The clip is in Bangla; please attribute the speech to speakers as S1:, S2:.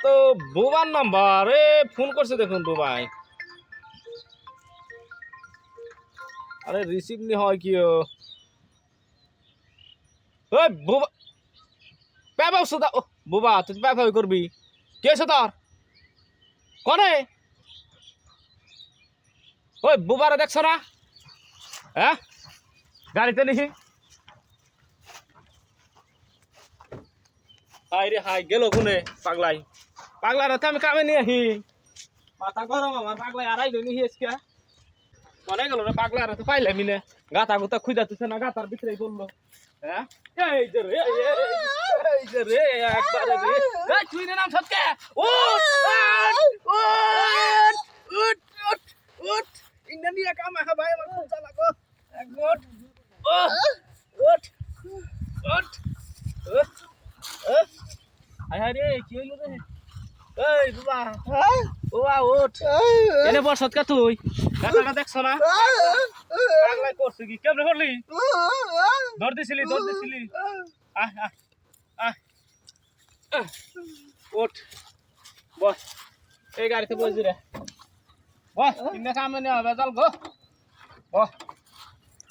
S1: তো বুবার নাম্বার ফোন করছে দেখুন বুবাই আরে রিসিভ নি হয় কি বুবা পেবা সুদা বুবা তুই পেবা করবি কে আছে তোর কনে ওই বুবারে দেখছ না হ্যাঁ গাড়িতে নিহি হাই রে হাই গেল গুনে পাগলাই পাগলা রাতে আমি কামে নিয়ে আহি মাথা গরম আমার পাগলাই আড়াই লই নিহি আজকে মনে গেল রে পাগলা রাতে পাইলাম না গাতা গুতা খুঁজাতেছে না গাতার ভিতরেই বললো হ্যাঁ এই যে রে এই যে রে একবারে রে এই তুই নাম সত্যি উঠ উঠ উঠ উঠ উঠ ইন্ডিয়া কাম হা ভাই আমার খুব জ্বালা গো এক মিনিট উঠ উঠ উঠ আয় রে কি হইলো রে এই বাবা ওয়া উঠ এনে বসত কা তুই গাতাটা দেখছ না পাগলাই করছিস কি কেমনে করলি দৌড় দিছিলি আহ আহ আহ উঠ বস এই গাড়িতে বসবি রে বস ইন্না কামে নেওয়া বেজাল গো বস